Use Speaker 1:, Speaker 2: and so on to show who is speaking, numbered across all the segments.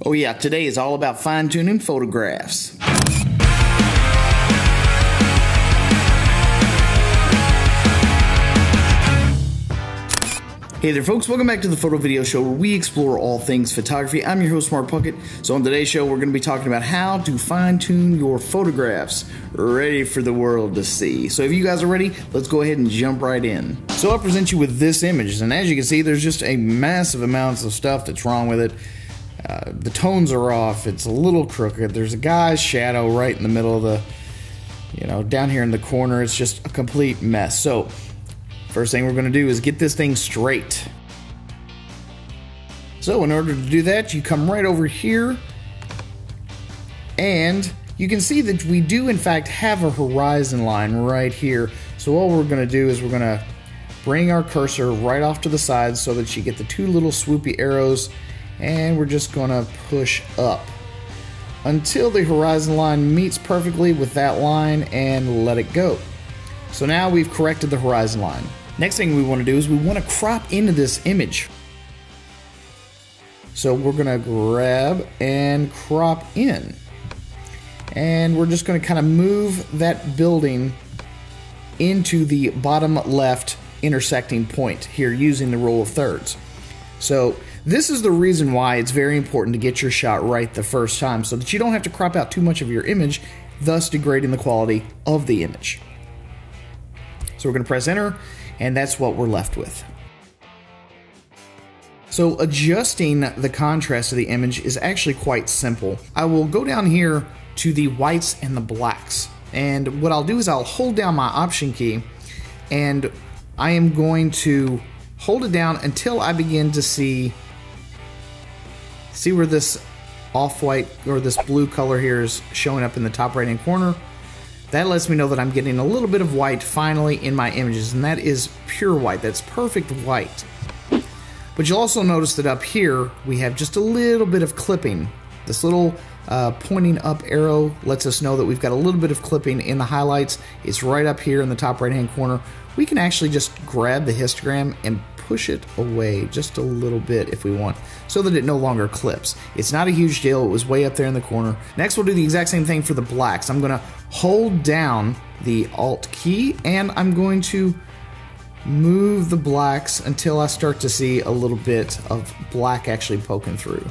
Speaker 1: Oh yeah, today is all about fine-tuning photographs. Hey there folks, welcome back to the Photo Video Show where we explore all things photography. I'm your host Mark Puckett. So on today's show we're going to be talking about how to fine-tune your photographs ready for the world to see. So if you guys are ready, let's go ahead and jump right in. So I'll present you with this image, and as you can see there's just a massive amounts of stuff that's wrong with it. The tones are off, it's a little crooked, there's a guy's shadow right in the middle of the, down here in the corner. It's just a complete mess. So first thing we're going to do is get this thing straight. So in order to do that, you come right over here and you can see that we do in fact have a horizon line right here. So what we're going to do is we're going to bring our cursor right off to the side so that you get the two little swoopy arrows, and we're just going to push up until the horizon line meets perfectly with that line and let it go. So now we've corrected the horizon line. Next thing we want to do is we want to crop into this image. So we're going to grab and crop in. And we're just going to kind of move that building into the bottom left intersecting point here using the rule of thirds. So this is the reason why it's very important to get your shot right the first time, so that you don't have to crop out too much of your image, thus degrading the quality of the image. So we're going to press enter, and that's what we're left with. So adjusting the contrast of the image is actually quite simple. I will go down here to the whites and the blacks, and what I'll do is I'll hold down my option key, and I am going to hold it down until I begin to see where this off-white or this blue color here is showing up in the top right-hand corner. That lets me know that I'm getting a little bit of white finally in my images, and that is pure white. That's perfect white. But you'll also notice that up here we have just a little bit of clipping. This little pointing up arrow lets us know that we've got a little bit of clipping in the highlights. It's right up here in the top right hand corner. We can actually just grab the histogram and push it away just a little bit if we want, so that it no longer clips. It's not a huge deal, it was way up there in the corner. Next we'll do the exact same thing for the blacks. I'm going to hold down the Alt key and I'm going to move the blacks until I start to see a little bit of black actually poking through.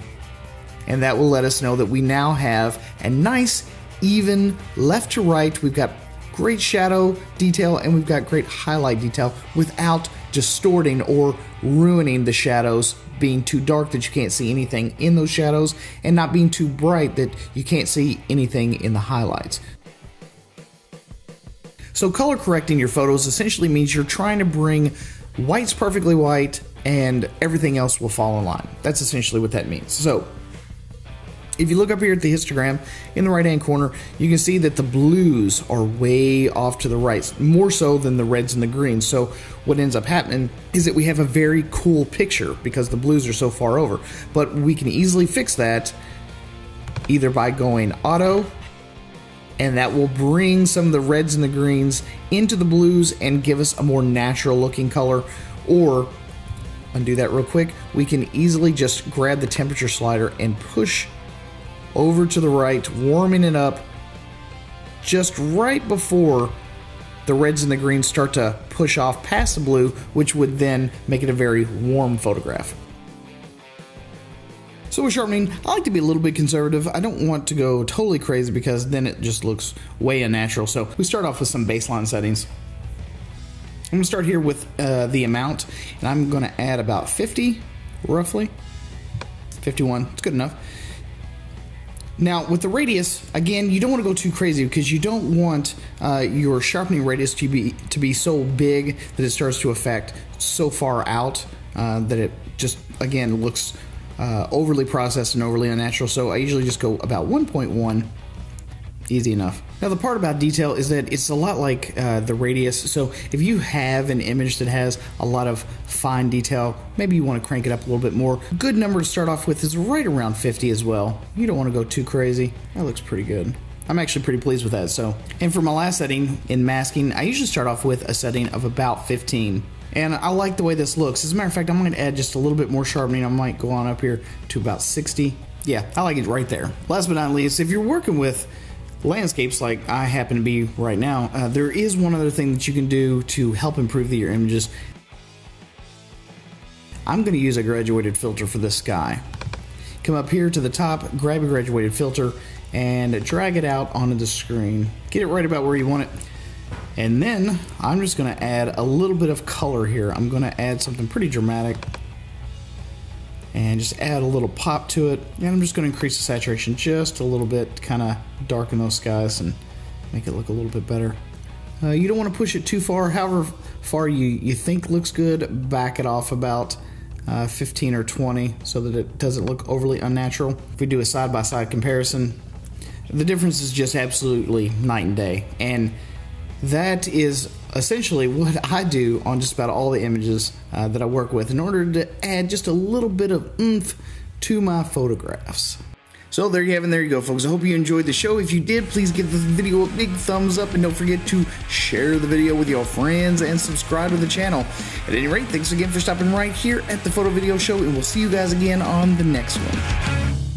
Speaker 1: And that will let us know that we now have a nice even left to right. We've got great shadow detail and we've got great highlight detail without distorting or ruining the shadows, being too dark that you can't see anything in those shadows and not being too bright that you can't see anything in the highlights. So color correcting your photos essentially means you're trying to bring whites perfectly white and everything else will fall in line. That's essentially what that means. So if you look up here at the histogram in the right hand corner, you can see that the blues are way off to the right, more so than the reds and the greens. So what ends up happening is that we have a very cool picture because the blues are so far over. But we can easily fix that either by going auto, and that will bring some of the reds and the greens into the blues and give us a more natural looking color, or undo that real quick, we can easily just grab the temperature slider and push over to the right, warming it up just right before the reds and the greens start to push off past the blue, which would then make it a very warm photograph. So with sharpening, I like to be a little bit conservative. I don't want to go totally crazy because then it just looks way unnatural. So we start off with some baseline settings. I'm going to start here with the amount, and I'm going to add about 50, roughly. 51, it's good enough. Now with the radius, again, you don't want to go too crazy because you don't want your sharpening radius to be so big that it starts to affect so far out that it just, again, looks overly processed and overly unnatural. So I usually just go about 1.1, easy enough. Now the part about detail is that it's a lot like the radius. So if you have an image that has a lot of fine detail, maybe you want to crank it up a little bit more. A good number to start off with is right around 50 as well. You don't want to go too crazy. That looks pretty good. I'm actually pretty pleased with that. And for my last setting in masking, I usually start off with a setting of about 15. And I like the way this looks. As a matter of fact, I'm going to add just a little bit more sharpening. I might go on up here to about 60. Yeah, I like it right there. Last but not least, if you're working with landscapes like I happen to be right now, there is one other thing that you can do to help improve your images. I'm going to use a graduated filter for this sky. Come up here to the top, grab a graduated filter, and drag it out onto the screen. Get it right about where you want it. And then I'm just going to add a little bit of color here. I'm going to add something pretty dramatic and just add a little pop to it. And I'm just going to increase the saturation just a little bit to kind of darken those skies and make it look a little bit better. You don't want to push it too far. However far you think looks good, back it off about 15 or 20 so that it doesn't look overly unnatural. If we do a side-by-side comparison, the difference is just absolutely night and day. And that is essentially what I do on just about all the images that I work with in order to add just a little bit of oomph to my photographs. So there you have it, there you go, folks. I hope you enjoyed the show. If you did, please give this video a big thumbs up and don't forget to share the video with your friends and subscribe to the channel. At any rate, thanks again for stopping right here at the Photo Video Show, and we'll see you guys again on the next one.